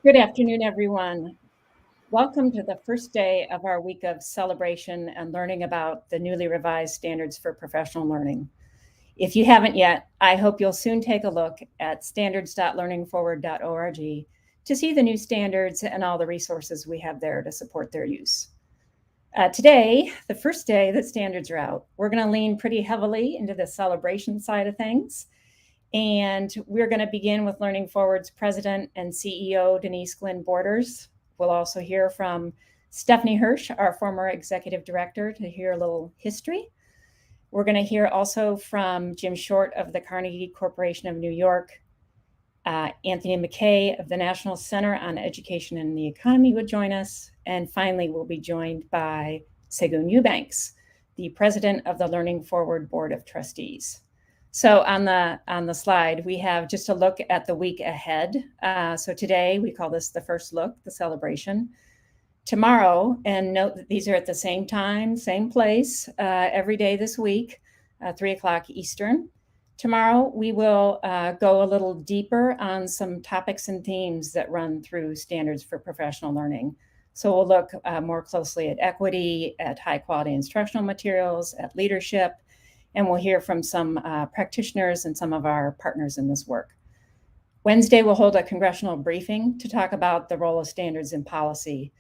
Good afternoon, everyone. Welcome to the first day of our week of celebration and learning about the newly revised standards for professional learning. If you haven't yet, I hope you'll soon take a look at standards.learningforward.org to see the new standards and all the resources we have there to support their use. Today, the first day that standards are out, we're going to lean pretty heavily into the celebration side of things. And we're going to begin with Learning Forward's president and CEO, Denise Borders. We'll also hear from Stephanie Hirsch, our former executive director, to hear a little history. We're going to hear also from Jim Short of the Carnegie Corporation of New York. Anthony McKay of the National Center on Education and the Economy will join us. And finally, we'll be joined by Segun Eubanks, the president of the Learning Forward Board of Trustees. So on the slide, we have just a look at the week ahead. So today we call this the first look, the celebration. Tomorrow, and note that these are at the same time, same place, every day this week, 3 o'clock Eastern. Tomorrow we will go a little deeper on some topics and themes that run through standards for professional learning. So we'll look more closely at equity, at high quality instructional materials, at leadership, and we'll hear from some practitioners and some of our partners in this work. Wednesday, we'll hold a congressional briefing to talk about the role of standards in policy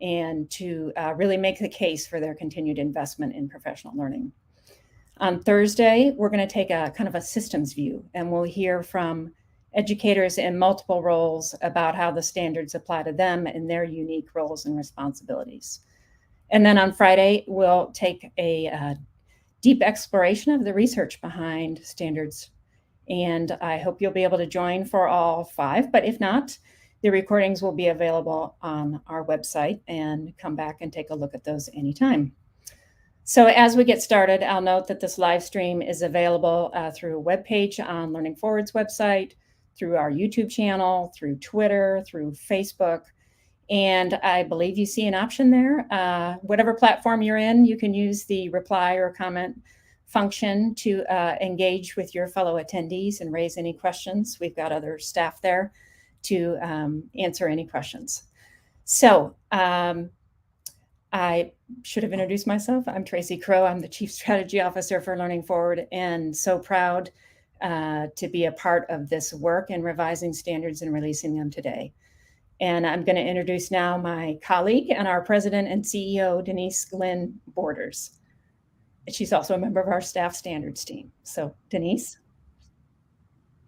and to really make the case for their continued investment in professional learning. On Thursday, we're going to take a kind of a systems view, and we'll hear from educators in multiple roles about how the standards apply to them and their unique roles and responsibilities. And then on Friday, we'll take a deep exploration of the research behind standards. And I hope you'll be able to join for all 5, but if not, the recordings will be available on our website and come back and take a look at those anytime. So as we get started, I'll note that this live stream is available through a webpage on Learning Forward's website, through our YouTube channel, through Twitter, through Facebook. And I believe you see an option there. Whatever platform you're in, you can use the reply or comment function to engage with your fellow attendees and raise any questions. We've got other staff there to answer any questions. So I should have introduced myself. I'm Tracy Crow. I'm the Chief Strategy Officer for Learning Forward, and so proud to be a part of this work in revising standards and releasing them today. And I'm going to introduce now my colleague and our president and CEO, Denise Borders. She's also a member of our staff standards team. So Denise.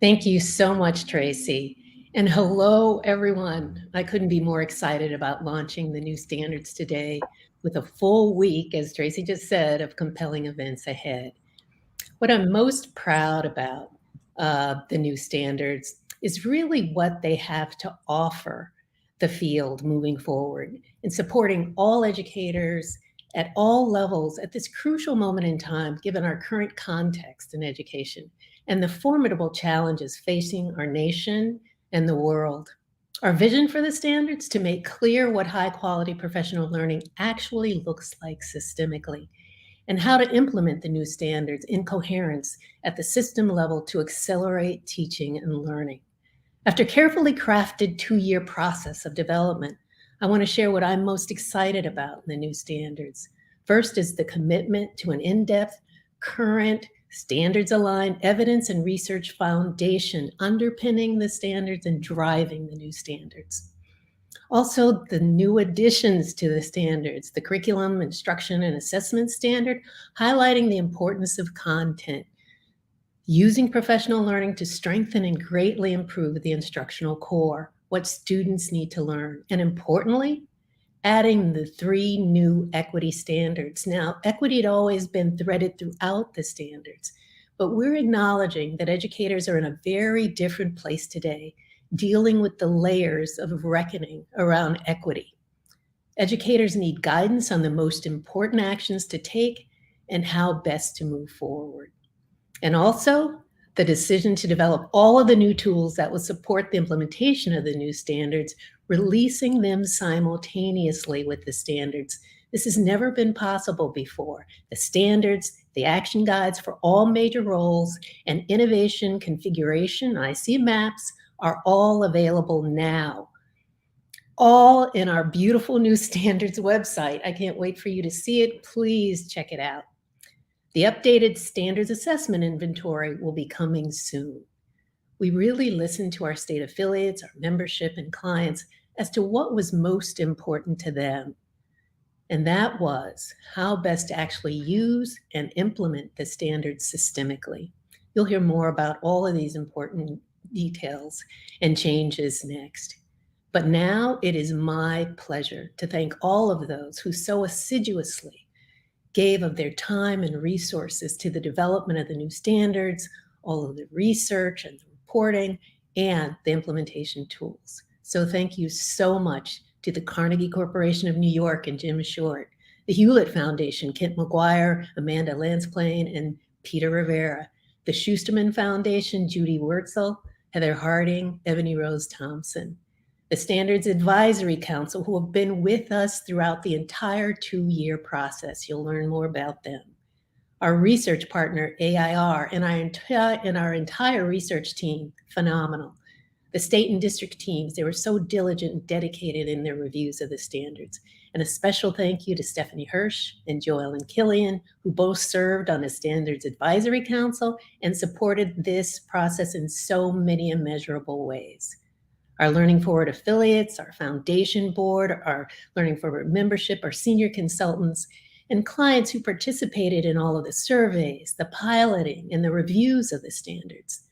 Thank you so much, Tracy. And hello, everyone. I couldn't be more excited about launching the new standards today with a full week, as Tracy just said, of compelling events ahead. What I'm most proud about the new standards is really what they have to offer the field moving forward in supporting all educators at all levels at this crucial moment in time, given our current context in education and the formidable challenges facing our nation and the world. Our vision for the standards to make clear what high quality professional learning actually looks like systemically and how to implement the new standards in coherence at the system level to accelerate teaching and learning. After carefully crafted 2-year process of development, I want to share what I'm most excited about in the new standards. First is the commitment to an in-depth, current, standards-aligned evidence and research foundation underpinning the standards and driving the new standards. Also, the new additions to the standards, the curriculum, instruction, and assessment standard, highlighting the importance of content, using professional learning to strengthen and greatly improve the instructional core, what students need to learn, and importantly, adding the 3 new equity standards. Now, equity had always been threaded throughout the standards, but we're acknowledging that educators are in a very different place today, dealing with the layers of reckoning around equity. Educators need guidance on the most important actions to take and how best to move forward. And also, the decision to develop all of the new tools that will support the implementation of the new standards, releasing them simultaneously with the standards. This has never been possible before. The standards, the action guides for all major roles, and innovation configuration, IC maps, are all available now. all in our beautiful new standards website. I can't wait for you to see it. Please check it out. The updated standards assessment inventory will be coming soon. We really listened to our state affiliates, our membership, and clients as to what was most important to them. And that was how best to actually use and implement the standards systemically. You'll hear more about all of these important details and changes next. But now it is my pleasure to thank all of those who so assiduously gave of their time and resources to the development of the new standards, all of the research and the reporting, and the implementation tools. So thank you so much to the Carnegie Corporation of New York and Jim Short, the Hewlett Foundation, Kent McGuire, Amanda Lansplain, and Peter Rivera, the Schusterman Foundation, Judy Wurtzel, Heather Harding, Ebony Rose Thompson, the Standards Advisory Council, who have been with us throughout the entire 2-year process. You'll learn more about them. Our research partner, AIR, and our entire research team, phenomenal. The state and district teams, they were so diligent and dedicated in their reviews of the standards. And a special thank you to Stephanie Hirsch and Joellen Killian, who both served on the Standards Advisory Council and supported this process in so many immeasurable ways. Our Learning Forward affiliates, our foundation board, our Learning Forward membership, our senior consultants, and clients who participated in all of the surveys, the piloting, and the reviews of the standards.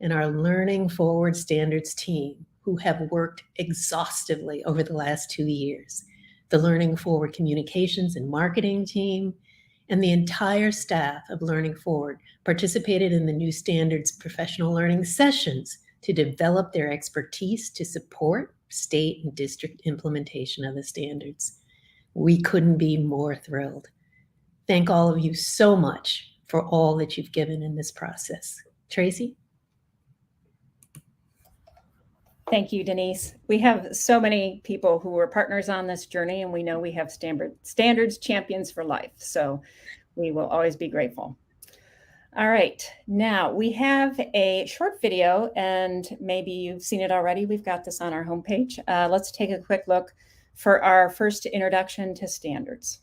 And our Learning Forward Standards team, who have worked exhaustively over the last 2 years. The Learning Forward Communications and Marketing team, and the entire staff of Learning Forward participated in the new standards professional learning sessions to develop their expertise to support state and district implementation of the standards. We couldn't be more thrilled. Thank all of you so much for all that you've given in this process. Tracy? Thank you, Denise. We have so many people who were partners on this journey, and we know we have standards champions for life. So we will always be grateful. All right, now we have a short video, and maybe you've seen it already. We've got this on our homepage. Let's take a quick look for our first introduction to standards.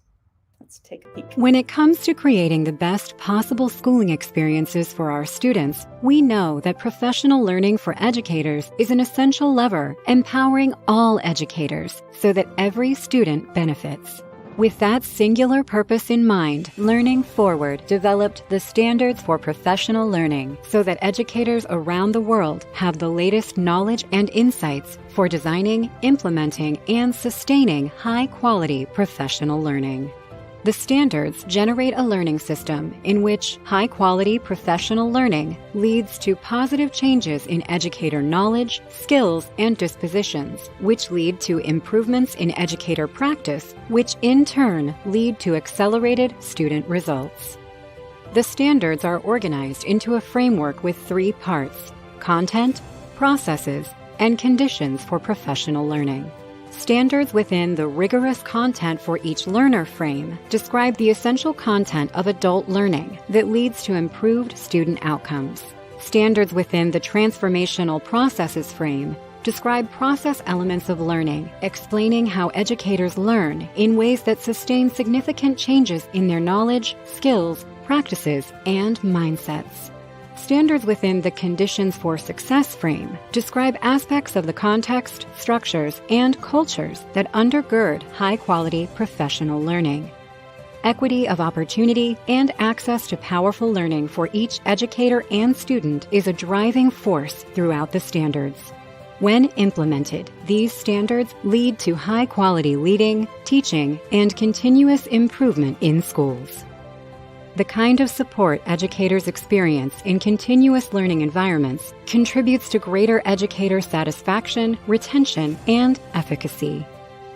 Let's take a peek. When it comes to creating the best possible schooling experiences for our students, we know that professional learning for educators is an essential lever, empowering all educators so that every student benefits. With that singular purpose in mind, Learning Forward developed the Standards for Professional Learning so that educators around the world have the latest knowledge and insights for designing, implementing, and sustaining high-quality professional learning. The standards generate a learning system in which high-quality professional learning leads to positive changes in educator knowledge, skills, and dispositions, which lead to improvements in educator practice, which in turn lead to accelerated student results. The standards are organized into a framework with 3 parts: content, processes, and conditions for professional learning. Standards within the rigorous content for each learner frame describe the essential content of adult learning that leads to improved student outcomes. Standards within the transformational processes frame describe process elements of learning, explaining how educators learn in ways that sustain significant changes in their knowledge, skills, practices, and mindsets. Standards within the conditions for success frame describe aspects of the context, structures, and cultures that undergird high-quality professional learning. Equity of opportunity and access to powerful learning for each educator and student is a driving force throughout the standards. When implemented, these standards lead to high-quality leading, teaching, and continuous improvement in schools. The kind of support educators experience in continuous learning environments contributes to greater educator satisfaction, retention, and efficacy.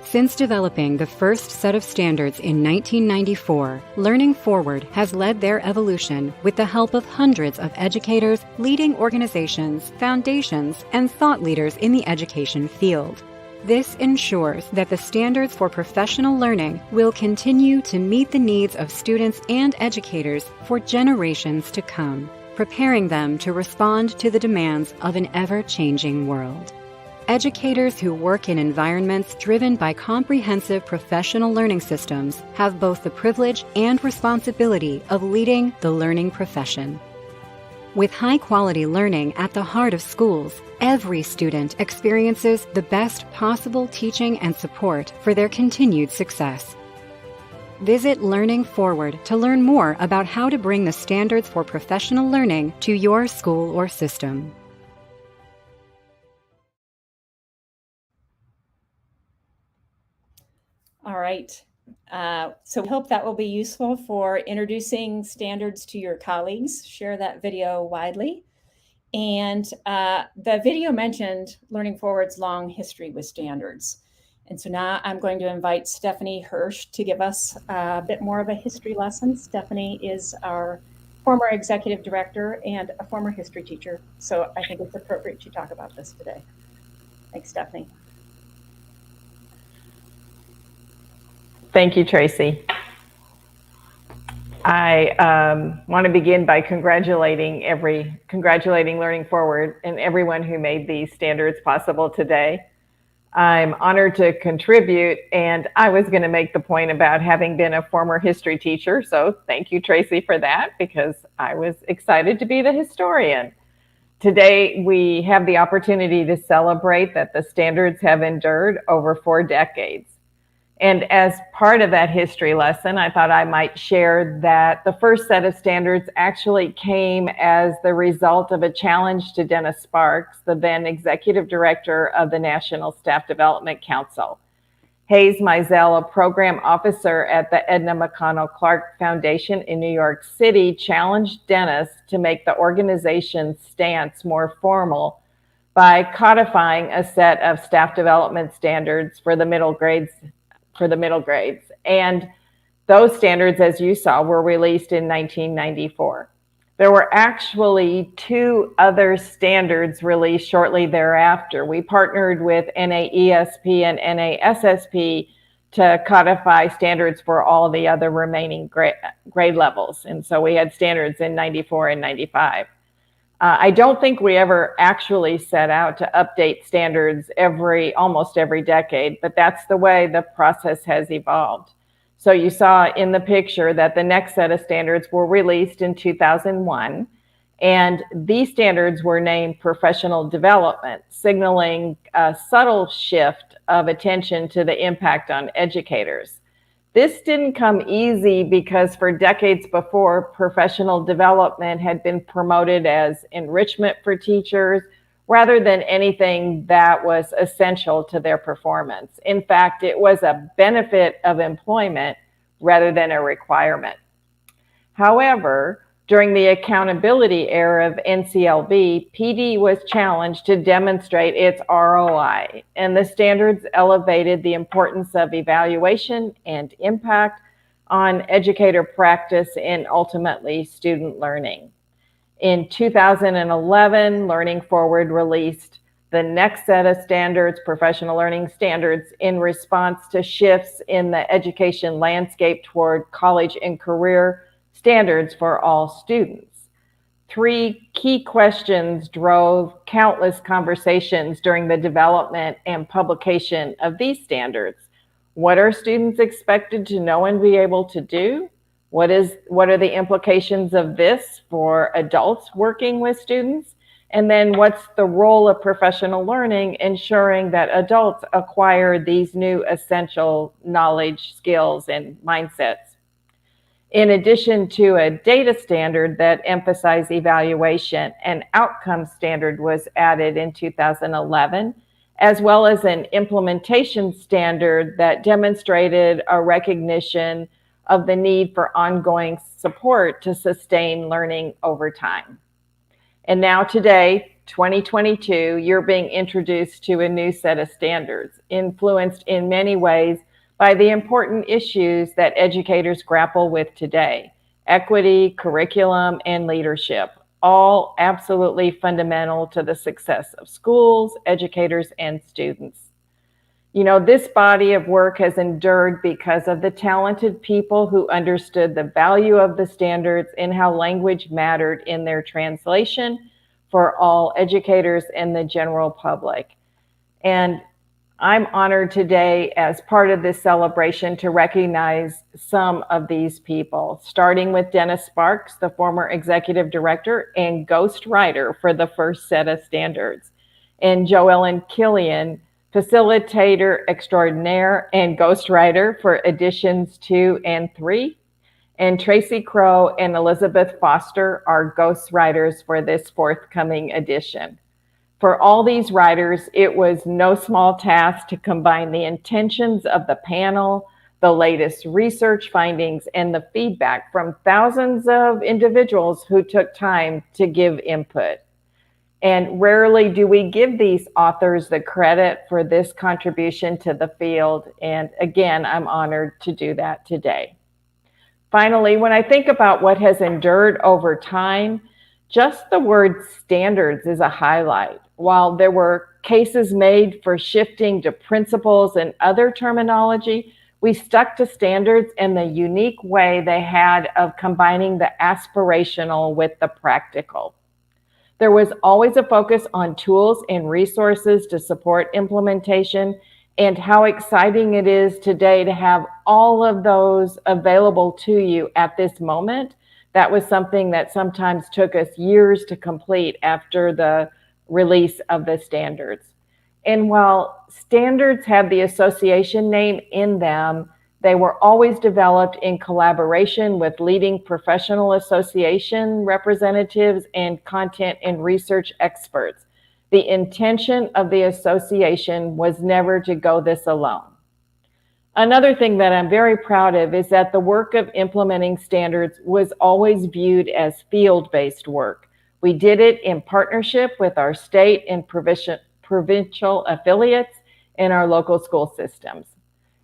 Since developing the first set of standards in 1994, Learning Forward has led their evolution with the help of hundreds of educators, leading organizations, foundations, and thought leaders in the education field. This ensures that the standards for professional learning will continue to meet the needs of students and educators for generations to come, preparing them to respond to the demands of an ever-changing world. Educators who work in environments driven by comprehensive professional learning systems have both the privilege and responsibility of leading the learning profession. With high-quality learning at the heart of schools, every student experiences the best possible teaching and support for their continued success. Visit Learning Forward to learn more about how to bring the standards for professional learning to your school or system. All right. So we hope that will be useful for introducing standards to your colleagues. Share that video widely. And the video mentioned Learning Forward's long history with standards. And so now I'm going to invite Stephanie Hirsch to give us a bit more of a history lesson. Stephanie is our former executive director and a former history teacher. So I think it's appropriate to talk about this today. Thanks, Stephanie. Thank you, Tracy. I want to begin by congratulating Learning Forward and everyone who made these standards possible today. I'm honored to contribute, and I was going to make the point about having been a former history teacher, so thank you, Tracy, for that, because I was excited to be the historian. Today, we have the opportunity to celebrate that the standards have endured over 4 decades. And as part of that history lesson, I thought I might share that the first set of standards actually came as the result of a challenge to Dennis Sparks, the then executive director of the National Staff Development Council. Hayes Mizell, a program officer at the Edna McConnell Clark Foundation in New York City, challenged Dennis to make the organization's stance more formal by codifying a set of staff development standards for the middle grades. And those standards, as you saw, were released in 1994. There were actually 2 other standards released shortly thereafter. We partnered with NAESP and NASSP to codify standards for all the other remaining grade levels. And so we had standards in 94 and 95. I don't think we ever actually set out to update standards almost every decade, but that's the way the process has evolved. So you saw in the picture that the next set of standards were released in 2001, and these standards were named professional development, signaling a subtle shift of attention to the impact on educators. This didn't come easy because for decades before, professional development had been promoted as enrichment for teachers rather than anything that was essential to their performance. In fact, it was a benefit of employment rather than a requirement. However, during the accountability era of NCLB, PD was challenged to demonstrate its ROI, and the standards elevated the importance of evaluation and impact on educator practice and ultimately student learning. In 2011, Learning Forward released the next set of standards, professional learning standards, in response to shifts in the education landscape toward college and career standards for all students. 3 key questions drove countless conversations during the development and publication of these standards. What are students expected to know and be able to do? What are the implications of this for adults working with students? And then what's the role of professional learning ensuring that adults acquire these new essential knowledge, skills, and mindsets? In addition to a data standard that emphasized evaluation, an outcome standard was added in 2011, as well as an implementation standard that demonstrated a recognition of the need for ongoing support to sustain learning over time. And now today, 2022, you're being introduced to a new set of standards, influenced in many ways by the important issues that educators grapple with today: equity, curriculum, and leadership, all absolutely fundamental to the success of schools, educators, and students. You know, this body of work has endured because of the talented people who understood the value of the standards and how language mattered in their translation for all educators and the general public. And I'm honored today as part of this celebration to recognize some of these people, starting with Dennis Sparks, the former executive director and ghost writer for the first set of standards, and Joellen Killian, facilitator extraordinaire and ghostwriter for editions 2 and 3. And Tracy Crow and Elizabeth Foster are ghostwriters for this forthcoming edition. For all these writers, it was no small task to combine the intentions of the panel, the latest research findings, and the feedback from thousands of individuals who took time to give input. And rarely do we give these authors the credit for this contribution to the field. And again, I'm honored to do that today. Finally, when I think about what has endured over time, just the word standards is a highlight. While there were cases made for shifting to principles and other terminology, we stuck to standards in the unique way they had of combining the aspirational with the practical. There was always a focus on tools and resources to support implementation, and how exciting it is today to have all of those available to you at this moment. That was something that sometimes took us years to complete after the release of the standards. And while standards have the association name in them, they were always developed in collaboration with leading professional association representatives and content and research experts. The intention of the association was never to go this alone. Another thing that I'm very proud of is that the work of implementing standards was always viewed as field-based work. We did it in partnership with our state and provincial affiliates in our local school systems.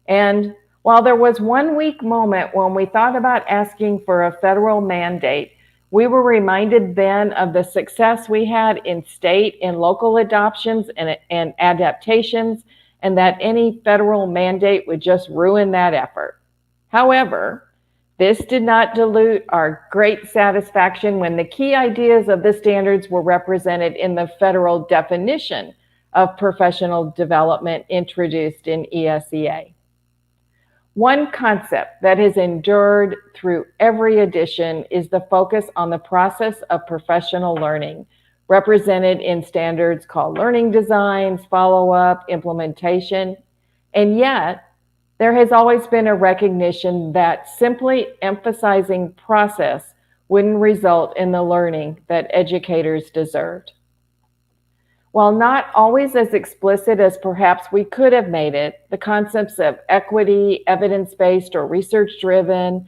And while there was one weak moment when we thought about asking for a federal mandate, we were reminded then of the success we had in state and local adoptions and adaptations, and that any federal mandate would just ruin that effort. However, this did not dilute our great satisfaction when the key ideas of the standards were represented in the federal definition of professional development introduced in ESEA. One concept that has endured through every edition is the focus on the process of professional learning, represented in standards called learning designs, follow-up, implementation. And yet, there has always been a recognition that simply emphasizing process wouldn't result in the learning that educators deserved. While not always as explicit as perhaps we could have made it, the concepts of equity, evidence-based or research-driven,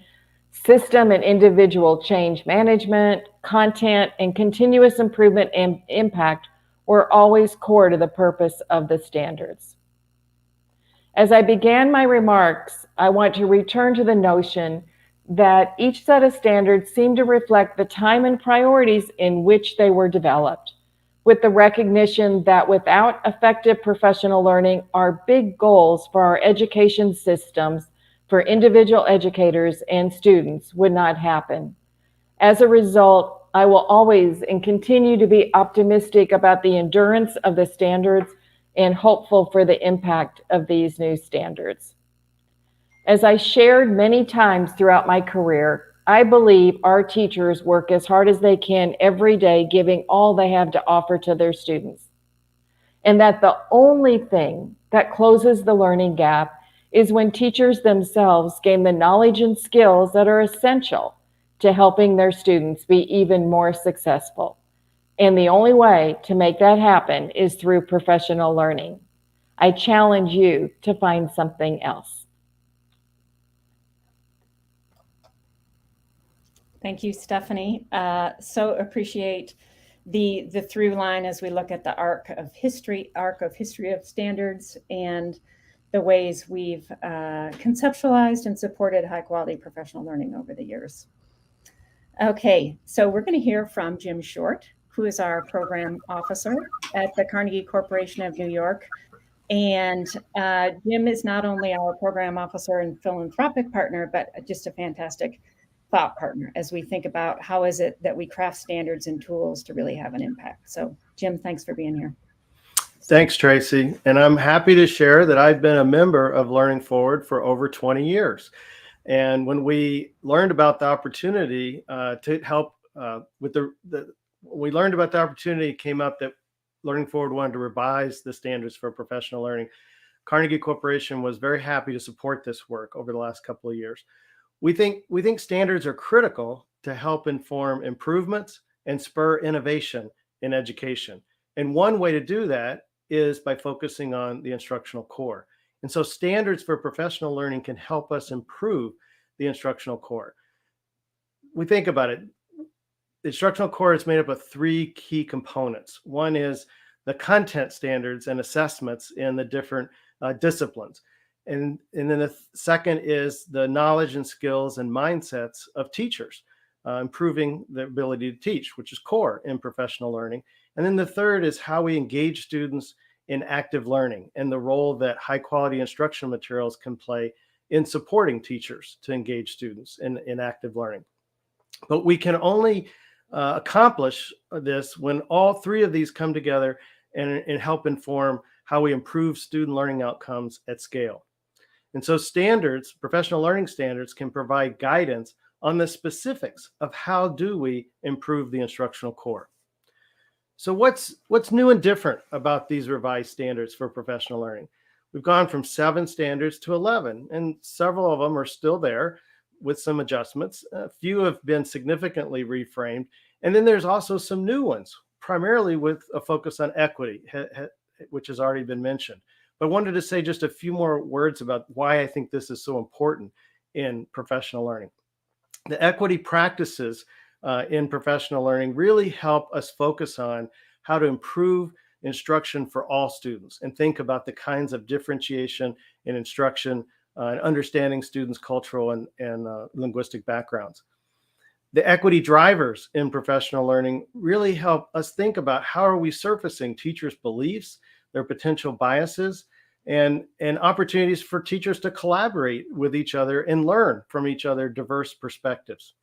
system and individual change management, content, and continuous improvement and impact were always core to the purpose of the standards. As I began my remarks, I want to return to the notion that each set of standards seemed to reflect the time and priorities in which they were developed, with the recognition that without effective professional learning, our big goals for our education systems for individual educators and students would not happen. As a result, I will always and continue to be optimistic about the endurance of the standards and hopeful for the impact of these new standards. As I shared many times throughout my career, I believe our teachers work as hard as they can every day, giving all they have to offer to their students. And that the only thing that closes the learning gap is when teachers themselves gain the knowledge and skills that are essential to helping their students be even more successful. And the only way to make that happen is through professional learning. I challenge you to find something else. Thank you, Stephanie. So appreciate the through line as we look at the arc of history of standards and the ways we've conceptualized and supported high quality professional learning over the years. Okay, so we're going to hear from Jim Short, who is our program officer at the Carnegie Corporation of New York. And Jim is not only our program officer and philanthropic partner, but just a fantastic thought partner as we think about how is it that we craft standards and tools to really have an impact. So Jim, thanks for being here. Thanks, Tracy. And I'm happy to share that I've been a member of Learning Forward for over 20 years. And when we learned about the opportunity to help with we learned about the opportunity, it came up that Learning Forward wanted to revise the standards for professional learning. Carnegie Corporation was very happy to support this work over the last couple of years. We think standards are critical to help inform improvements and spur innovation in education. And one way to do that is by focusing on the instructional core. And so standards for professional learning can help us improve the instructional core. We think about it. The instructional core is made up of three key components. One is the content standards and assessments in the different disciplines. And then the second is the knowledge and skills and mindsets of teachers, improving the ability to teach, which is core in professional learning. And then the third is how we engage students in active learning and the role that high quality instructional materials can play in supporting teachers to engage students in active learning. But we can only accomplish this when all three of these come together and help inform how we improve student learning outcomes at scale. And so standards, professional learning standards, can provide guidance on the specifics of how do we improve the instructional core. So what's new and different about these revised standards for professional learning? We've gone from 7 standards to 11, and several of them are still there with some adjustments. A few have been significantly reframed. And then there's also some new ones, primarily with a focus on equity, which has already been mentioned. But I wanted to say just a few more words about why I think this is so important in professional learning. The equity practices in professional learning really help us focus on how to improve instruction for all students and think about the kinds of differentiation in instruction and understanding students' cultural and linguistic backgrounds. The equity drivers in professional learning really help us think about how are we surfacing teachers' beliefs, their potential biases, and opportunities for teachers to collaborate with each other and learn from each other diverse perspectives.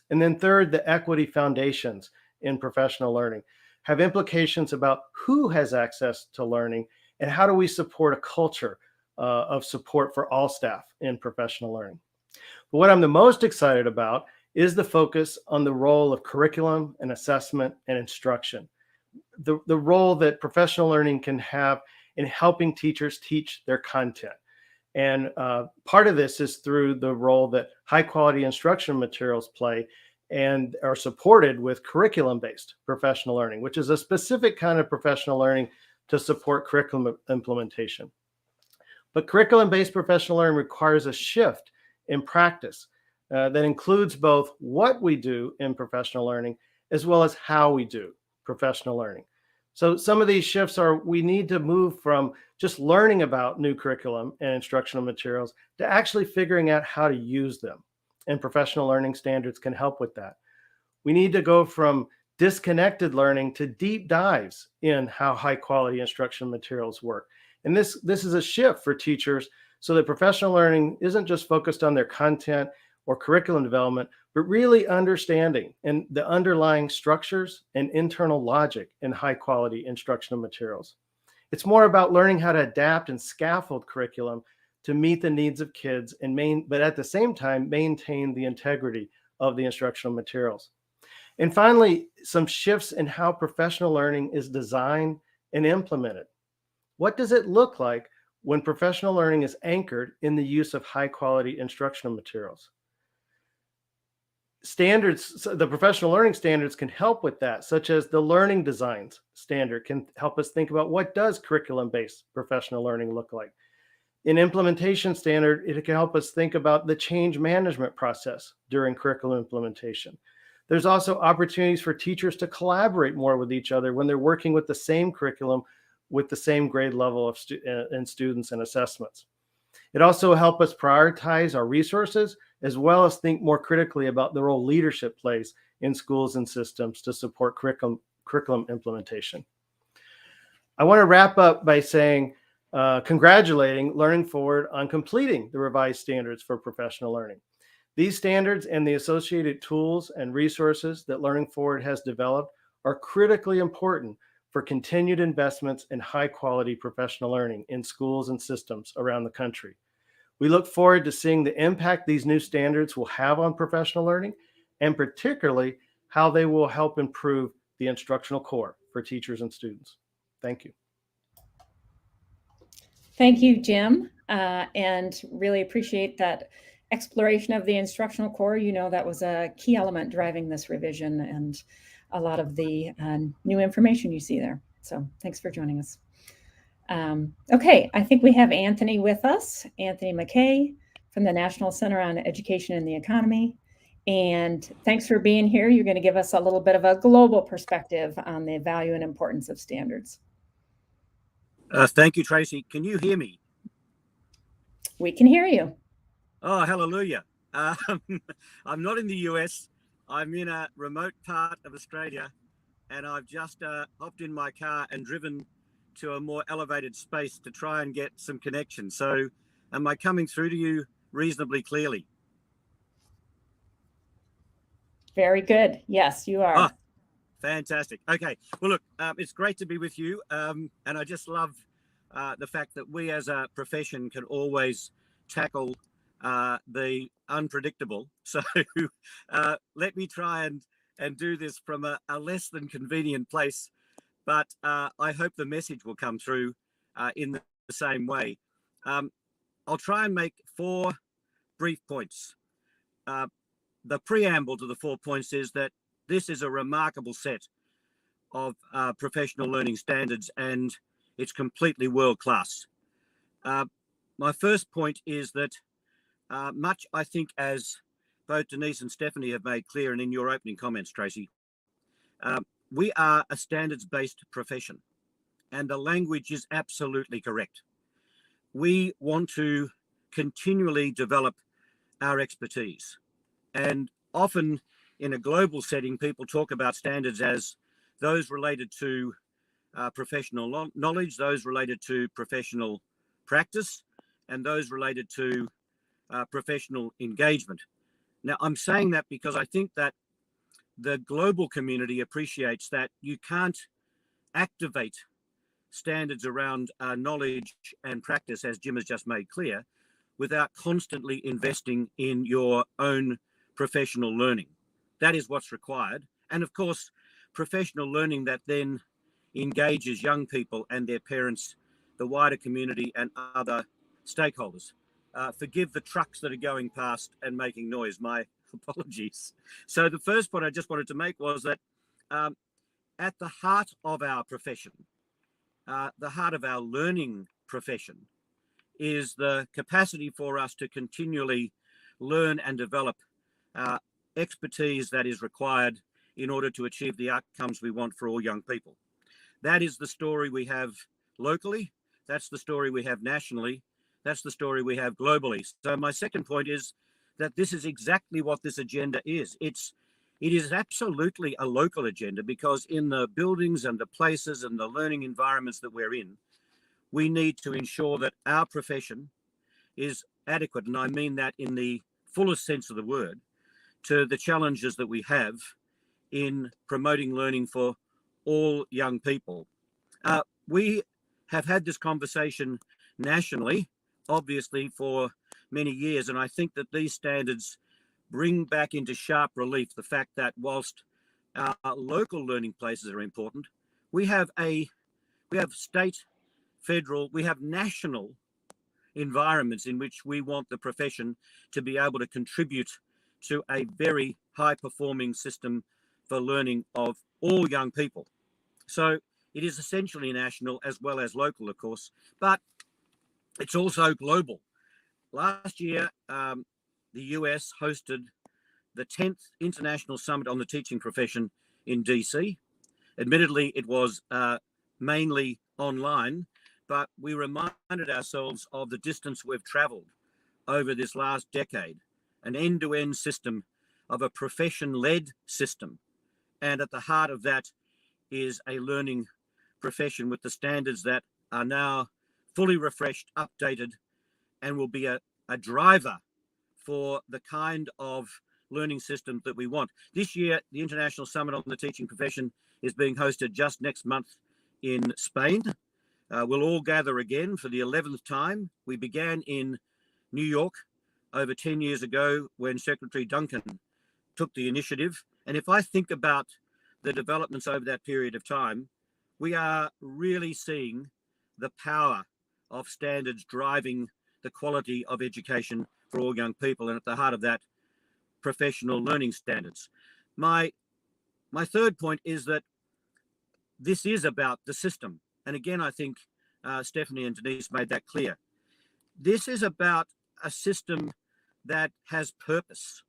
And then third, the equity foundations in professional learning have implications about who has access to learning and how do we support a culture of support for all staff in professional learning. But what I'm the most excited about is the focus on the role of curriculum and assessment and instruction, the role that professional learning can have in helping teachers teach their content. And part of this is through the role that high quality instruction materials play and are supported with curriculum-based professional learning, which is a specific kind of professional learning to support curriculum implementation. But curriculum-based professional learning requires a shift in practice that includes both what we do in professional learning as well as how we do professional learning. So some of these shifts are we need to move from just learning about new curriculum and instructional materials to actually figuring out how to use them. And professional learning standards can help with that. We need to go from disconnected learning to deep dives in how high quality instructional materials work. And this is a shift for teachers so that professional learning isn't just focused on their content or curriculum development, but really understanding and the underlying structures and internal logic in high quality instructional materials. It's more about learning how to adapt and scaffold curriculum to meet the needs of kids but at the same time, maintain the integrity of the instructional materials. And finally, some shifts in how professional learning is designed and implemented. What does it look like when professional learning is anchored in the use of high quality instructional materials? Standards, the professional learning standards can help with that, such as the learning designs standard can help us think about what does curriculum-based professional learning look like. In implementation standard, it can help us think about the change management process during curriculum implementation. There's also opportunities for teachers to collaborate more with each other when they're working with the same curriculum with the same grade level of students and assessments. It also helps us prioritize our resources as well as think more critically about the role leadership plays in schools and systems to support curriculum implementation. I want to wrap up by saying, congratulating Learning Forward on completing the revised standards for professional learning. These standards and the associated tools and resources that Learning Forward has developed are critically important for continued investments in high quality professional learning in schools and systems around the country. We look forward to seeing the impact these new standards will have on professional learning, and particularly how they will help improve the instructional core for teachers and students. Thank you. Thank you, Jim, and really appreciate that exploration of the instructional core. You know, that was a key element driving this revision and a lot of the new information you see there. So thanks for joining us. Okay, I think we have Anthony with us, Anthony McKay from the National Center on Education and the Economy. And thanks for being here. You're going to give us a little bit of a global perspective on the value and importance of standards. Thank you, Tracy. Can you hear me? We can hear you. Oh, hallelujah. I'm not in the US. I'm in a remote part of Australia, and I've just hopped in my car and driven to a more elevated space to try and get some connection. So am I coming through to you reasonably clearly? Very good. Yes, you are. Oh, fantastic. Okay. Well, look, it's great to be with you. And I just love the fact that we as a profession can always tackle the unpredictable. So let me try and do this from a less than convenient place. But I hope the message will come through in the same way. I'll try and make 4 brief points. The preamble to the 4 points is that this is a remarkable set of professional learning standards, and it's completely world class. My first point is that much, I think, as both Denise and Stephanie have made clear, and in your opening comments, Tracy, we are a standards-based profession, and the language is absolutely correct. We want to continually develop our expertise. And often in a global setting, people talk about standards as those related to professional knowledge, those related to professional practice, and those related to professional engagement. Now, I'm saying that because I think that the global community appreciates that you can't activate standards around knowledge and practice, as Jim has just made clear, without constantly investing in your own professional learning. That is what's required. And of course, professional learning that then engages young people and their parents, the wider community, and other stakeholders. Forgive the trucks that are going past and making noise. My apologies. So the first point I just wanted to make was that at the heart of our profession, the heart of our learning profession, is the capacity for us to continually learn and develop expertise that is required in order to achieve the outcomes we want for all young people. That is the story we have locally. That's the story we have nationally. That's the story we have globally. So my second point is that this is exactly what this agenda is. It is absolutely a local agenda, because in the buildings and the places and the learning environments that we're in, we need to ensure that our profession is adequate, and I mean that in the fullest sense of the word, to the challenges that we have in promoting learning for all young people. We have had this conversation nationally, obviously, for many years, and I think that these standards bring back into sharp relief the fact that whilst our local learning places are important, we have state, federal, we have national environments in which we want the profession to be able to contribute to a very high performing system for learning of all young people. So it is essentially national as well as local, of course, but it's also global. Last year, the US hosted the 10th International Summit on the Teaching Profession in DC. Admittedly, it was mainly online, but we reminded ourselves of the distance we've traveled over this last decade, an end-to-end system of a profession-led system. And at the heart of that is a learning profession with the standards that are now fully refreshed, updated, and will be a driver for the kind of learning system that we want. This year, the International Summit on the Teaching Profession is being hosted just next month in Spain. We'll all gather again for the 11th time. We began in New York over 10 years ago when Secretary Duncan took the initiative. And if I think about the developments over that period of time, we are really seeing the power of standards driving the quality of education for all young people, and at the heart of that, professional learning standards. My third point is that this is about the system. And again, I think Stephanie and Denise made that clear. This is about a system that has purpose.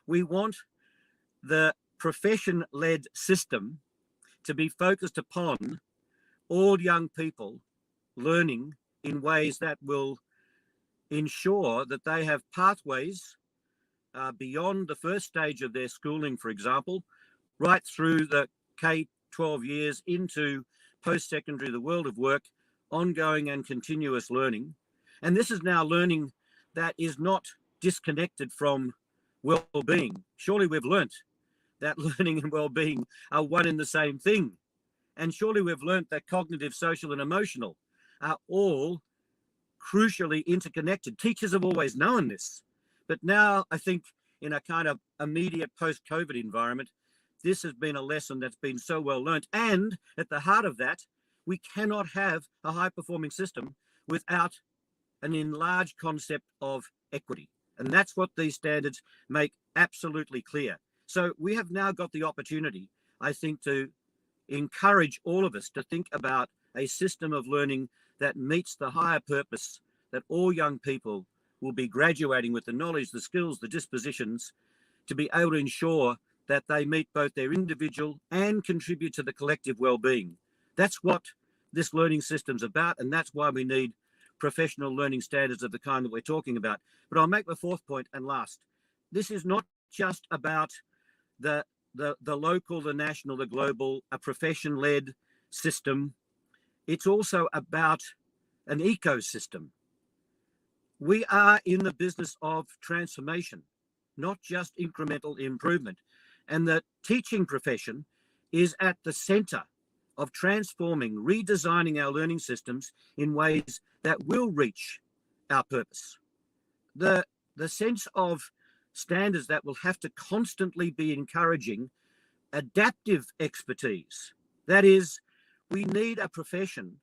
We want the profession-led system to be focused upon all young people learning in ways that will ensure that they have pathways beyond the first stage of their schooling, for example, right through the K-12 years into post-secondary, the world of work, ongoing and continuous learning. And this is now learning that is not disconnected from well-being. Surely we've learnt that learning and well-being are one and the same thing. And surely we've learnt that cognitive, social, and emotional are all crucially interconnected. Teachers have always known this, but now I think in a kind of immediate post-COVID environment, this has been a lesson that's been so well learnt. And at the heart of that, we cannot have a high-performing system without an enlarged concept of equity. And that's what these standards make absolutely clear. So we have now got the opportunity, I think, to encourage all of us to think about a system of learning that meets the higher purpose that all young people will be graduating with the knowledge, the skills, the dispositions to be able to ensure that they meet both their individual and contribute to the collective well-being. That's what this learning system's about, and that's why we need professional learning standards of the kind that we're talking about. But I'll make the fourth point and last. This is not just about the local, the national, the global, a profession-led system. It's also about an ecosystem. We are in the business of transformation, not just incremental improvement. And the teaching profession is at the center of transforming, redesigning our learning systems in ways that will reach our purpose. The sense of standards that will have to constantly be encouraging adaptive expertise. That is, we need a profession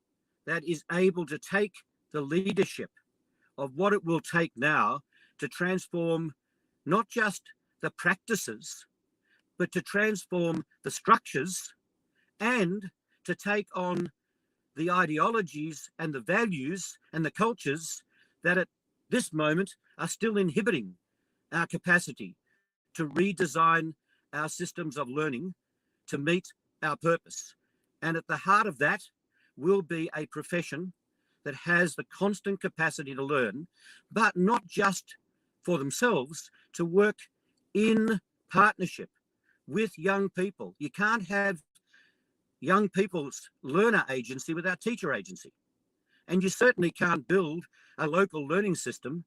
that is able to take the leadership of what it will take now to transform not just the practices, but to transform the structures and to take on the ideologies and the values and the cultures that at this moment are still inhibiting our capacity to redesign our systems of learning to meet our purpose. And at the heart of that will be a profession that has the constant capacity to learn, but not just for themselves, to work in partnership with young people. You can't have young people's learner agency without teacher agency. And you certainly can't build a local learning system,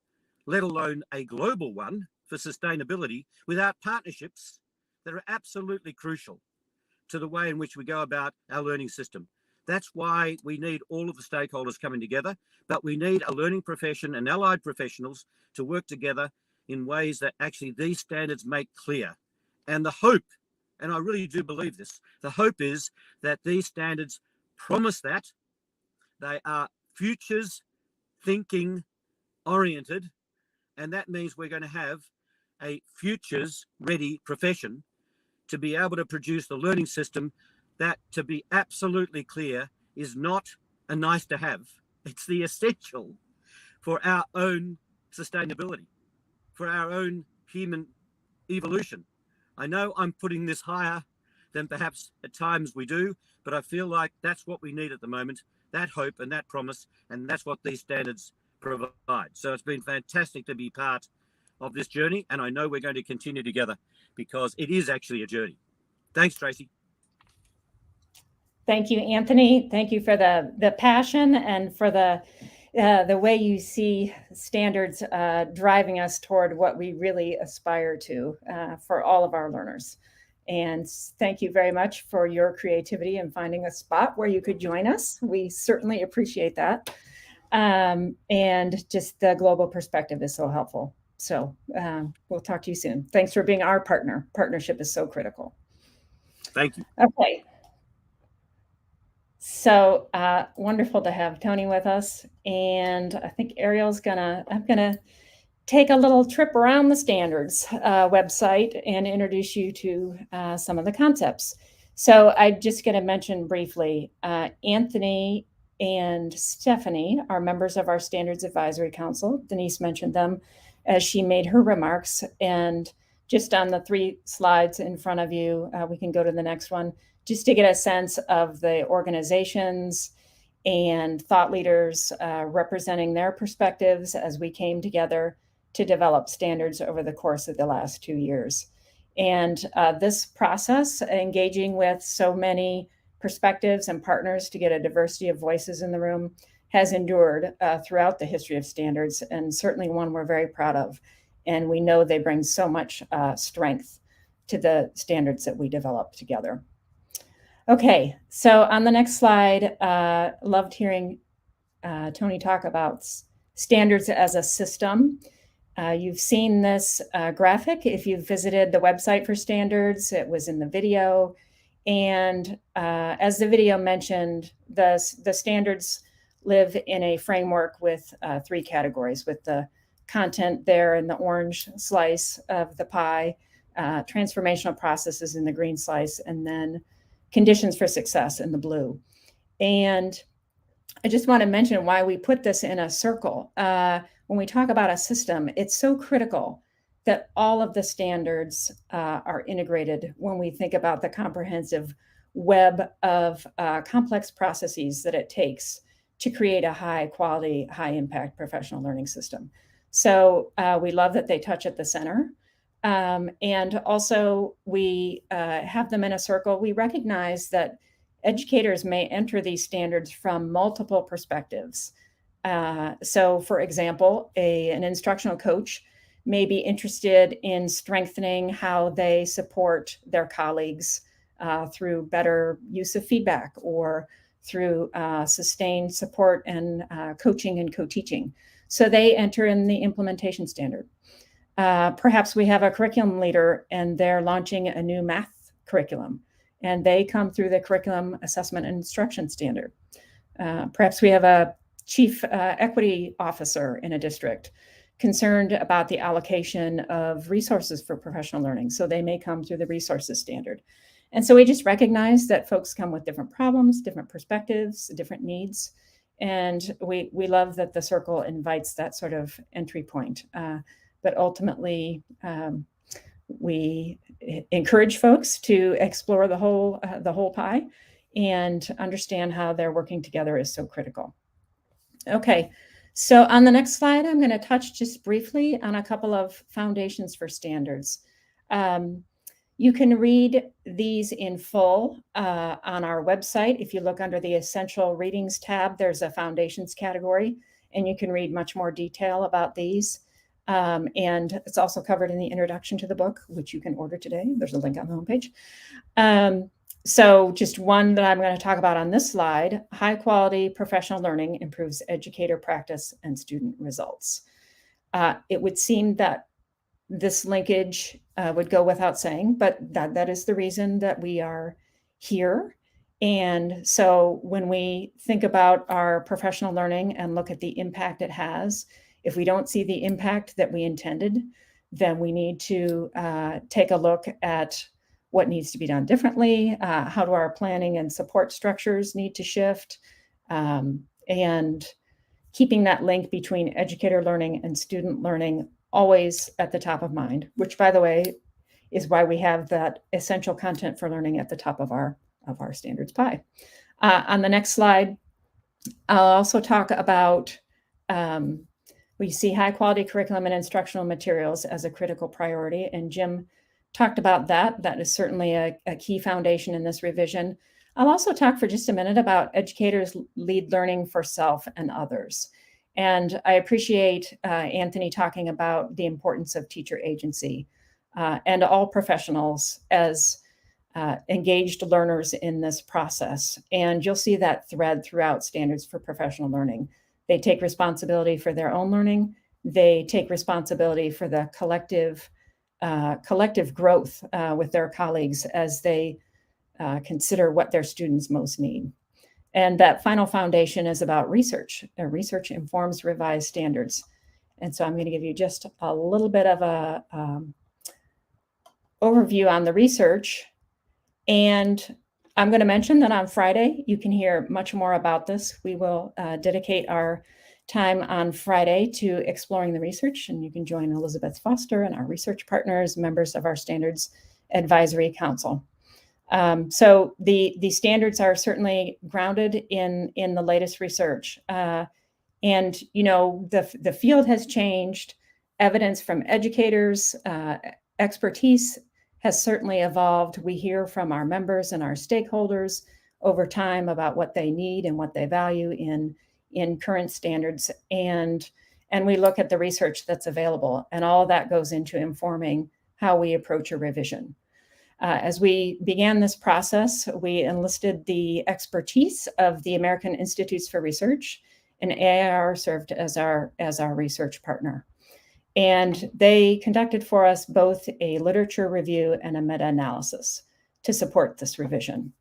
let alone a global one for sustainability, without partnerships that are absolutely crucial to the way in which we go about our learning system. That's why we need all of the stakeholders coming together, but we need a learning profession and allied professionals to work together in ways that actually these standards make clear. And the hope, and I really do believe this, the hope is that these standards promise that they are futures thinking oriented, and that means we're going to have a futures ready profession to be able to produce the learning system that, to be absolutely clear, is not a nice to have. It's the essential for our own sustainability, for our own human evolution. I know I'm putting this higher than perhaps at times we do, but I feel like that's what we need at the moment, that hope and that promise, and that's what these standards provide. So it's been fantastic to be part of this journey, and I know we're going to continue together because it is actually a journey. Thanks, Tracy. Thank you, Anthony. Thank you for the passion and for the way you see standards driving us toward what we really aspire to for all of our learners. And thank you very much for your creativity and finding a spot where you could join us. We certainly appreciate that. And just the global perspective is so helpful. So we'll talk to you soon. Thanks for being our partner. Partnership is so critical. Thank you. Okay. So wonderful to have Tony with us. And I think I'm gonna take a little trip around the standards website and introduce you to some of the concepts. So I'm just gonna mention briefly, Anthony and Stephanie are members of our Standards Advisory Council. Denise mentioned them as she made her remarks. And just on the 3 slides in front of you, we can go to the next one, just to get a sense of the organizations and thought leaders representing their perspectives as we came together to develop standards over the course of the last 2 years. And this process, engaging with so many perspectives and partners to get a diversity of voices in the room, has endured throughout the history of standards, and certainly one we're very proud of. And we know they bring so much strength to the standards that we develop together. Okay, so on the next slide, loved hearing Tony talk about standards as a system. You've seen this graphic if you've visited the website for standards. It was in the video. And as the video mentioned, the standards live in a framework with 3 categories, with the content there in the orange slice of the pie, transformational processes in the green slice, and then conditions for success in the blue. And I just want to mention why we put this in a circle. When we talk about a system, it's so critical that all of the standards are integrated when we think about the comprehensive web of complex processes that it takes to create a high quality, high impact professional learning system. So we love that they touch at the center. And also we have them in a circle. We recognize that educators may enter these standards from multiple perspectives. So for example, an instructional coach may be interested in strengthening how they support their colleagues through better use of feedback or through sustained support and coaching and co-teaching. So they enter in the implementation standard. Perhaps we have a curriculum leader and they're launching a new math curriculum, and they come through the curriculum assessment and instruction standard. Perhaps we have a chief equity officer in a district concerned about the allocation of resources for professional learning. So they may come through the resources standard. And so we just recognize that folks come with different problems, different perspectives, different needs. And we love that the circle invites that sort of entry point. But ultimately, we encourage folks to explore the whole pie and understand how they're working together is so critical. Okay, so on the next slide, I'm going to touch just briefly on a couple of foundations for standards. You can read these in full on our website. If you look under the Essential Readings tab, there's a Foundations category, and you can read much more detail about these. And it's also covered in the introduction to the book, which you can order today. There's a link on the homepage. So just one that I'm going to talk about on this slide: high quality professional learning improves educator practice and student results. It would seem that this linkage would go without saying, but that is the reason that we are here. And so when we think about our professional learning and look at the impact it has, if we don't see the impact that we intended, then we need to take a look at what needs to be done differently. How do our planning and support structures need to shift? And keeping that link between educator learning and student learning always at the top of mind, which, by the way, is why we have that essential content for learning at the top of our standards pie. On the next slide, I'll also talk about we see high quality curriculum and instructional materials as a critical priority, and Jim talked about that. That is certainly a key foundation in this revision. I'll also talk for just a minute about educators lead learning for self and others. And I appreciate Anthony talking about the importance of teacher agency and all professionals as engaged learners in this process. And you'll see that thread throughout Standards for Professional Learning. They take responsibility for their own learning. They take responsibility for the collective growth with their colleagues as they consider what their students most need. And that final foundation is about research. Research informs revised standards. And so I'm going to give you just a little bit of a overview on the research. And I'm going to mention that on Friday, you can hear much more about this. We will dedicate our time on Friday to exploring the research, and you can join Elizabeth Foster and our research partners, members of our Standards Advisory Council. So the standards are certainly grounded in the latest research. And, you know, the field has changed. Evidence from educators, expertise has certainly evolved. We hear from our members and our stakeholders over time about what they need and what they value in current standards. And we look at the research that's available, and all of that goes into informing how we approach a revision. As we began this process, we enlisted the expertise of the American Institutes for Research, and AIR served as our research partner. And they conducted for us both a literature review and a meta-analysis to support this revision.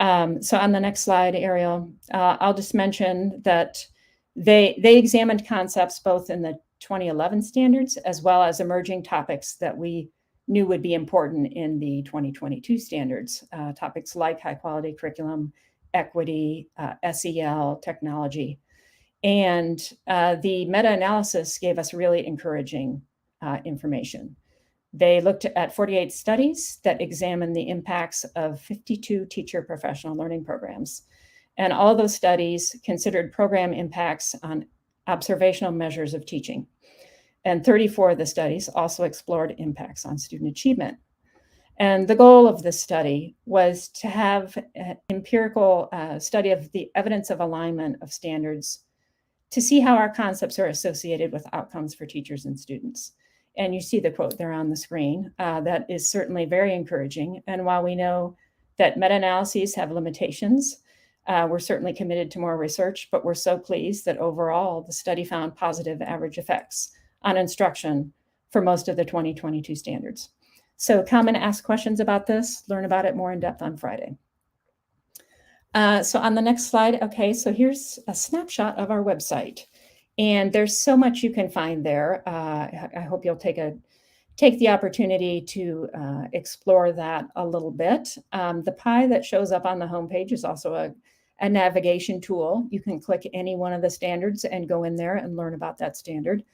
So on the next slide, Ariel, I'll just mention that they examined concepts both in the 2011 standards as well as emerging topics that we knew would be important in the 2022 standards, topics like high quality curriculum, equity, SEL, technology. And the meta-analysis gave us really encouraging information. They looked at 48 studies that examined the impacts of 52 teacher professional learning programs. And all those studies considered program impacts on observational measures of teaching. And 34 of the studies also explored impacts on student achievement. And the goal of this study was to have an empirical study of the evidence of alignment of standards to see how our concepts are associated with outcomes for teachers and students. And you see the quote there on the screen. That is certainly very encouraging. And while we know that meta-analyses have limitations, we're certainly committed to more research, but we're so pleased that overall the study found positive average effects on instruction for most of the 2022 standards. So come and ask questions about this, learn about it more in depth on Friday. So on the next slide, okay, so here's a snapshot of our website. And there's so much you can find there. I hope you'll take the opportunity to explore that a little bit. The pie that shows up on the homepage is also a navigation tool. You can click any one of the standards and go in there and learn about that standard.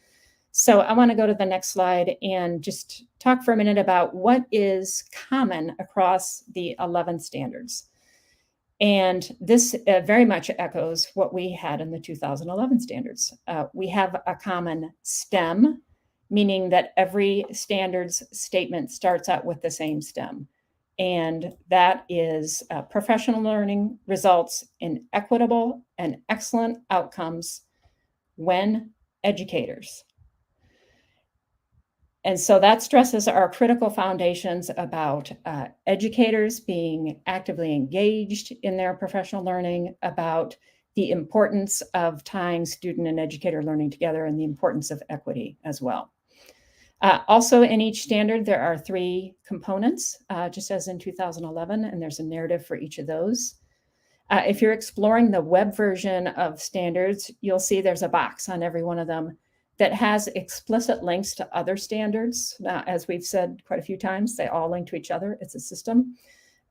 So I want to go to the next slide and just talk for a minute about what is common across the 11 standards. And this very much echoes what we had in the 2011 standards. We have a common STEM, meaning that every standards statement starts out with the same STEM. And that is professional learning results in equitable and excellent outcomes when educators. And so that stresses our critical foundations about educators being actively engaged in their professional learning, about the importance of tying student and educator learning together, and the importance of equity as well. Also in each standard, there are 3 components, just as in 2011, and there's a narrative for each of those. If you're exploring the web version of standards, you'll see there's a box on every one of them that has explicit links to other standards. As we've said quite a few times, they all link to each other. It's a system.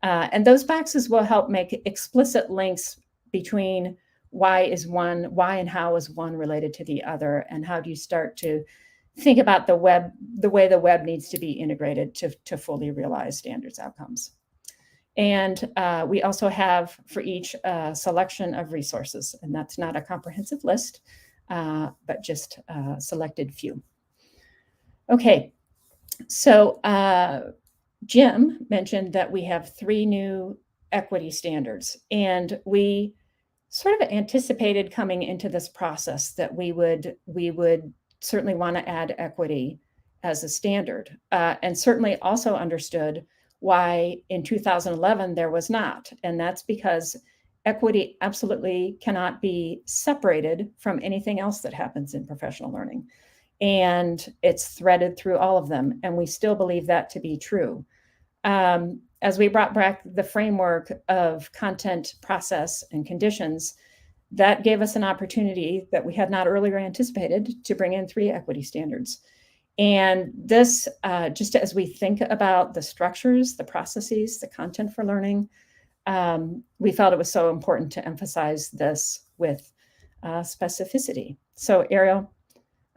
And those boxes will help make explicit links between why and how is one related to the other, and how do you start to think about the way the web needs to be integrated to fully realize standards outcomes. And we also have for each selection of resources, and that's not a comprehensive list, but just a selected few. Okay, so Jim mentioned that we have 3 new equity standards, and we sort of anticipated coming into this process that we would certainly want to add equity as a standard, and certainly also understood why in 2011 there was not. And that's because equity absolutely cannot be separated from anything else that happens in professional learning. And it's threaded through all of them. And we still believe that to be true. As we brought back the framework of content, process, and conditions, that gave us an opportunity that we had not earlier anticipated to bring in 3 equity standards. And this, just as we think about the structures, the processes, the content for learning, we felt it was so important to emphasize this with specificity. So Ariel,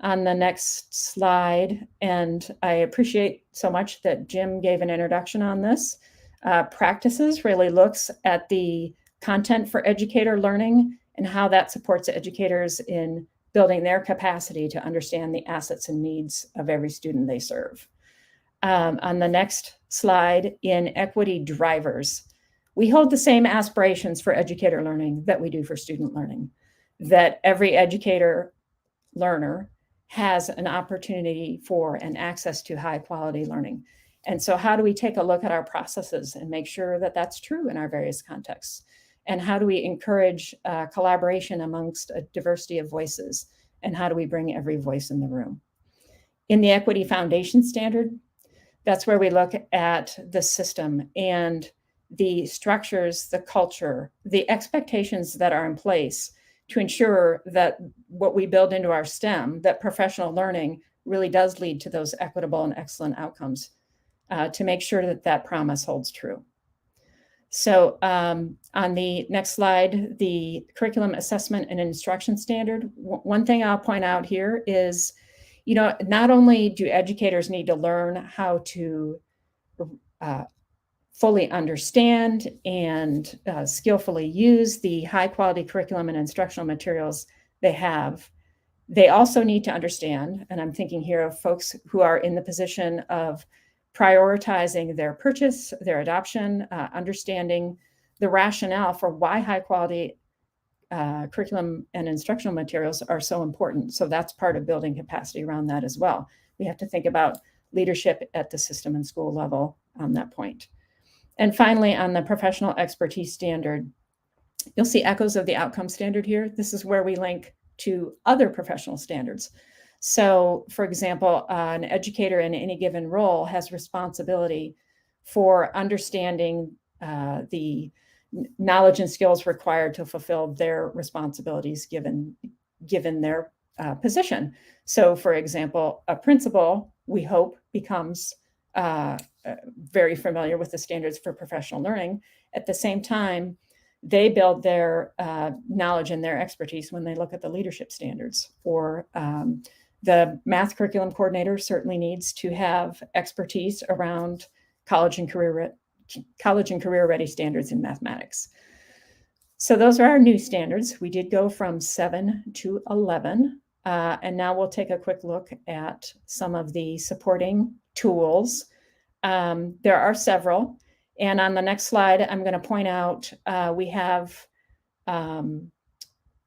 on the next slide, and I appreciate so much that Jim gave an introduction on this. Practices really looks at the content for educator learning and how that supports educators in building their capacity to understand the assets and needs of every student they serve. On the next slide, in equity drivers, we hold the same aspirations for educator learning that we do for student learning, that every educator learner has an opportunity for and access to high quality learning. And so how do we take a look at our processes and make sure that that's true in our various contexts? And how do we encourage collaboration amongst a diversity of voices? And how do we bring every voice in the room? In the Equity Foundation Standard, that's where we look at the system and the structures, the culture, the expectations that are in place to ensure that what we build into our STEM, that professional learning really does lead to those equitable and excellent outcomes, to make sure that that promise holds true. So on the next slide, the Curriculum Assessment and Instruction Standard, one thing I'll point out here is, you know, not only do educators need to learn how to fully understand and skillfully use the high quality curriculum and instructional materials they have, they also need to understand, and I'm thinking here of folks who are in the position of prioritizing their purchase, their adoption, understanding the rationale for why high quality curriculum and instructional materials are so important. So that's part of building capacity around that as well. We have to think about leadership at the system and school level on that point. And finally, on the professional expertise standard, you'll see echoes of the outcome standard here. This is where we link to other professional standards. So, for example, an educator in any given role has responsibility for understanding the knowledge and skills required to fulfill their responsibilities given their position. So, for example, a principal, we hope, becomes very familiar with the standards for professional learning. At the same time, they build their knowledge and their expertise when they look at the leadership standards. Or the math curriculum coordinator certainly needs to have expertise around college and career ready standards in mathematics. So those are our new standards. We did go from 7 to 11. And now we'll take a quick look at some of the supporting tools. There are several. And on the next slide, I'm going to point out we have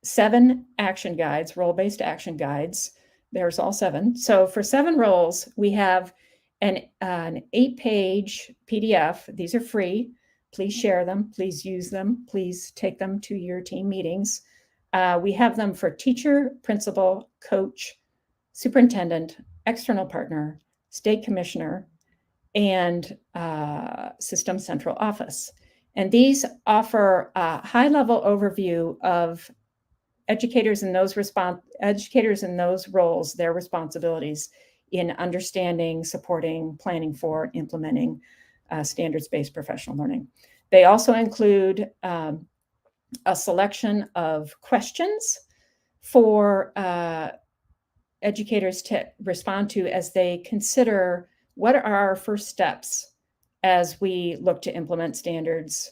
7 action guides, role-based action guides. There's all 7. So for 7 roles, we have an 8-page PDF. These are free. Please share them. Please use them. Please take them to your team meetings. We have them for teacher, principal, coach, superintendent, external partner, state commissioner, and System Central Office. And these offer a high-level overview of educators in those roles, their responsibilities in understanding, supporting, planning for, implementing standards-based professional learning. They also include a selection of questions for educators to respond to as they consider what are our first steps as we look to implement standards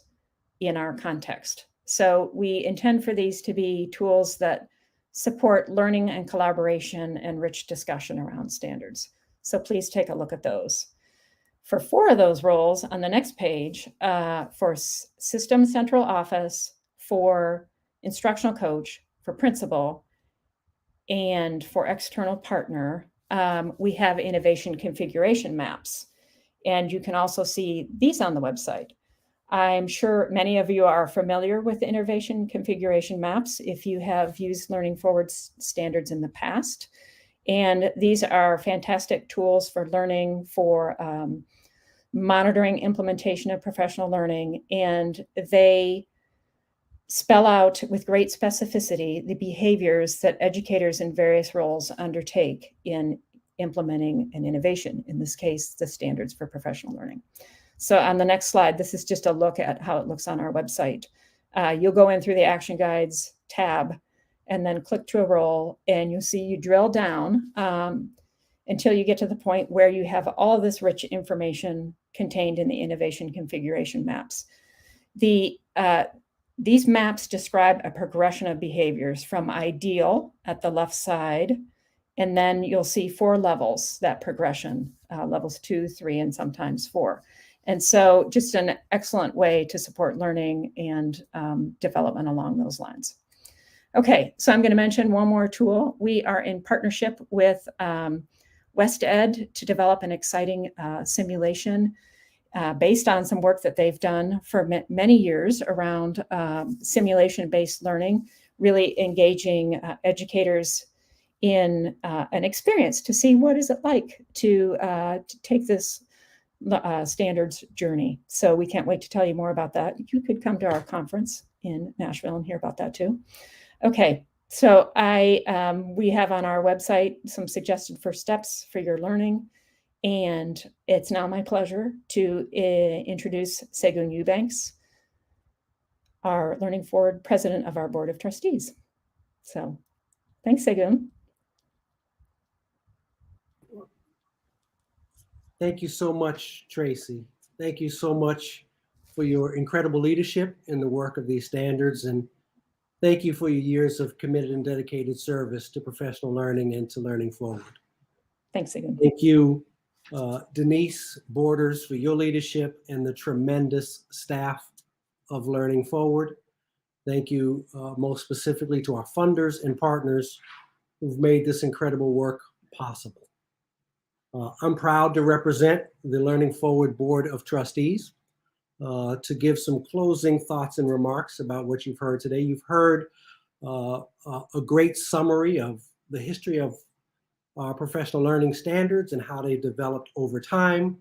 in our context. So we intend for these to be tools that support learning and collaboration and rich discussion around standards. So please take a look at those. For 4 of those roles on the next page, for System Central Office, for instructional coach, for principal, and for external partner, we have innovation configuration maps. And you can also see these on the website. I'm sure many of you are familiar with the innovation configuration maps if you have used Learning Forward standards in the past. And these are fantastic tools for learning, for monitoring implementation of professional learning, and they spell out with great specificity the behaviors that educators in various roles undertake in implementing an innovation, in this case, the standards for professional learning. So on the next slide, this is just a look at how it looks on our website. You'll go in through the Action Guides tab and then click to a role, and you'll see you drill down until you get to the point where you have all this rich information contained in the innovation configuration maps. These maps describe a progression of behaviors from ideal at the left side, and then you'll see 4 levels, that progression, levels 2, 3, and sometimes 4. And so just an excellent way to support learning and development along those lines. Okay, so I'm going to mention one more tool. We are in partnership with WestEd to develop an exciting simulation based on some work that they've done for many years around simulation-based learning, really engaging educators in an experience to see what is it like to take this standards journey. So we can't wait to tell you more about that. You could come to our conference in Nashville and hear about that too. Okay, so we have on our website some suggested first steps for your learning. And it's now my pleasure to introduce Segun Eubanks, our Learning Forward president of our board of trustees. So thanks, Segun. Thank you so much, Tracy. Thank you so much for your incredible leadership in the work of these standards. And thank you for your years of committed and dedicated service to professional learning and to Learning Forward. Thanks, Segun. Thank you, Denise Borders, for your leadership and the tremendous staff of Learning Forward. Thank you most specifically to our funders and partners who've made this incredible work possible. I'm proud to represent the Learning Forward Board of Trustees to give some closing thoughts and remarks about what you've heard today. You've heard a great summary of the history of our professional learning standards and how they developed over time,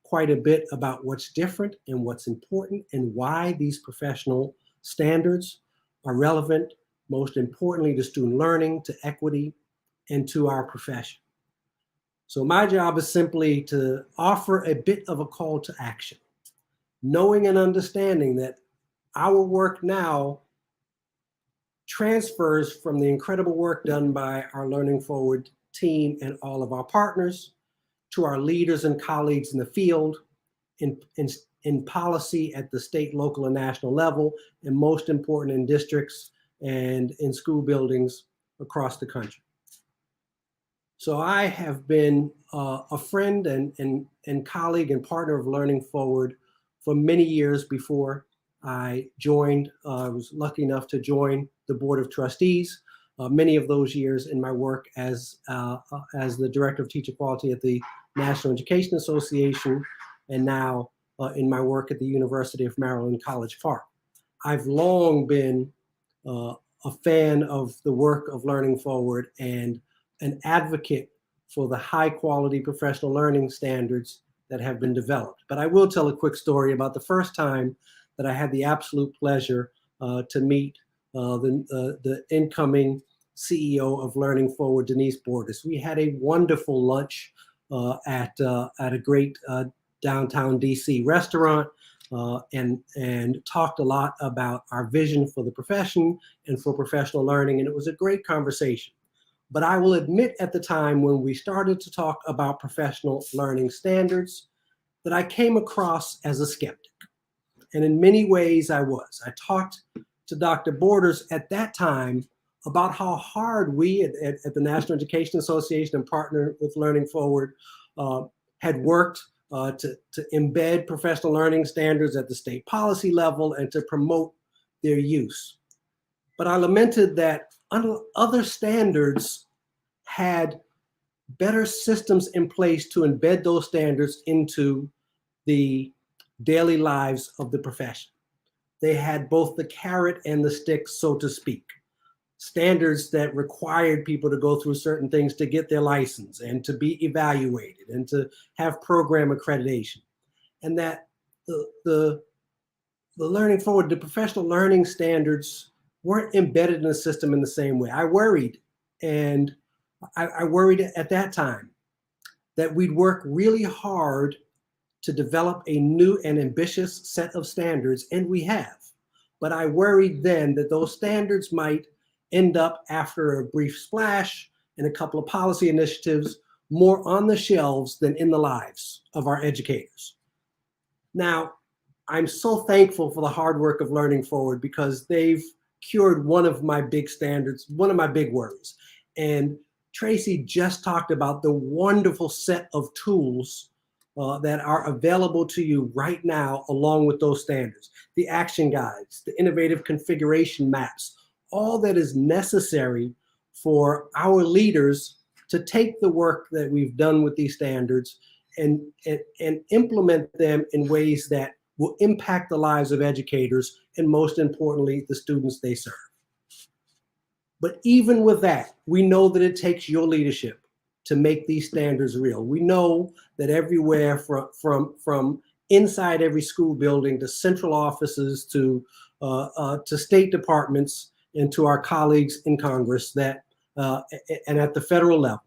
quite a bit about what's different and what's important and why these professional standards are relevant, most importantly, to student learning, to equity, and to our profession. So my job is simply to offer a bit of a call to action, knowing and understanding that our work now transfers from the incredible work done by our Learning Forward team and all of our partners to our leaders and colleagues in the field, in policy at the state, local, and national level, and most important in districts and in school buildings across the country. So I have been a friend and colleague and partner of Learning Forward for many years before I joined. I was lucky enough to join the Board of Trustees. Many of those years in my work as the Director of Teacher Quality at the National Education Association, and now in my work at the University of Maryland, College Park. I've long been a fan of the work of Learning Forward and an advocate for the high quality professional learning standards that have been developed. But I will tell a quick story about the first time that I had the absolute pleasure to meet the incoming CEO of Learning Forward, Denise Borders. We had a wonderful lunch at a great downtown DC restaurant and talked a lot about our vision for the profession and for professional learning. And it was a great conversation. But I will admit at the time when we started to talk about professional learning standards that I came across as a skeptic. And in many ways I was. I talked to Dr. Borders at that time about how hard we at the National Education Association and partner with Learning Forward had worked to embed professional learning standards at the state policy level and to promote their use. But I lamented that other standards had better systems in place to embed those standards into the daily lives of the profession. They had both the carrot and the stick, so to speak. Standards that required people to go through certain things to get their license and to be evaluated and to have program accreditation. And that the learning forward, the professional learning standards weren't embedded in the system in the same way. I worried, and I worried at that time that we'd work really hard to develop a new and ambitious set of standards, and we have. But I worried then that those standards might end up, after a brief splash and a couple of policy initiatives, more on the shelves than in the lives of our educators. Now, I'm so thankful for the hard work of Learning Forward, because they've cured one of my big standards, one of my big worries. And Tracy just talked about the wonderful set of tools that are available to you right now, along with those standards, the action guides, the innovative configuration maps, all that is necessary for our leaders to take the work that we've done with these standards and implement them in ways that will impact the lives of educators, and most importantly, the students they serve. But even with that, we know that it takes your leadership to make these standards real. We know that everywhere from inside every school building to central offices to state departments and to our colleagues in Congress, that and at the federal level,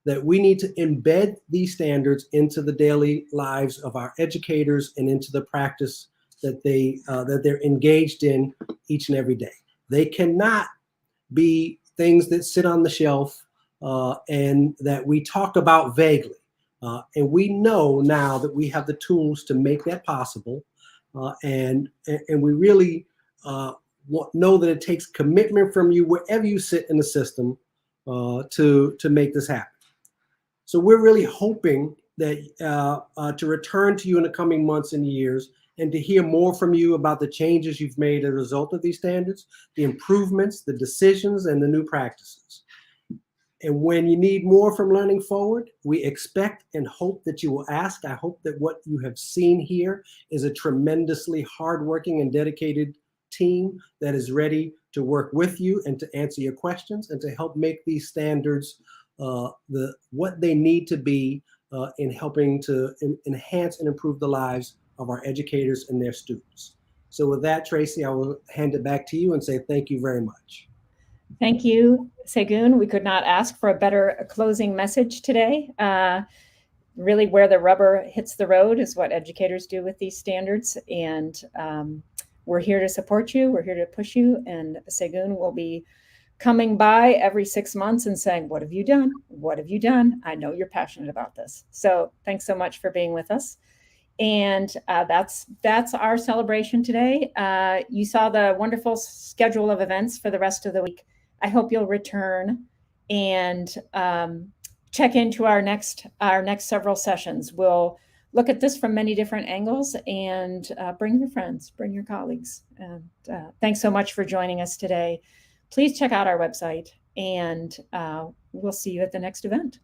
that we need to embed these standards into the daily lives of our educators and into the practice that they're engaged in each and every day. They cannot be things that sit on the shelf and that we talk about vaguely. And we know now that we have the tools to make that possible. And we really know that it takes commitment from you wherever you sit in the system to make this happen. So we're really hoping that to return to you in the coming months and years, and to hear more from you about the changes you've made as a result of these standards, the improvements, the decisions, and the new practices. And when you need more from Learning Forward, we expect and hope that you will ask. I hope that what you have seen here is a tremendously hardworking and dedicated team that is ready to work with you and to answer your questions and to help make these standards what they need to be in helping to enhance and improve the lives of our educators and their students. So with that, Tracy, I will hand it back to you and say thank you very much. Thank you, Segun. We could not ask for a better closing message today. Really, where the rubber hits the road is what educators do with these standards. And we're here to support you. We're here to push you. And Segun will be coming by every 6 months and saying, what have you done? What have you done? I know you're passionate about this. So thanks so much for being with us. And that's our celebration today. You saw the wonderful schedule of events for the rest of the week. I hope you'll return and check into our next several sessions. We'll look at this from many different angles, and bring your friends, bring your colleagues. And thanks so much for joining us today. Please check out our website, and we'll see you at the next event.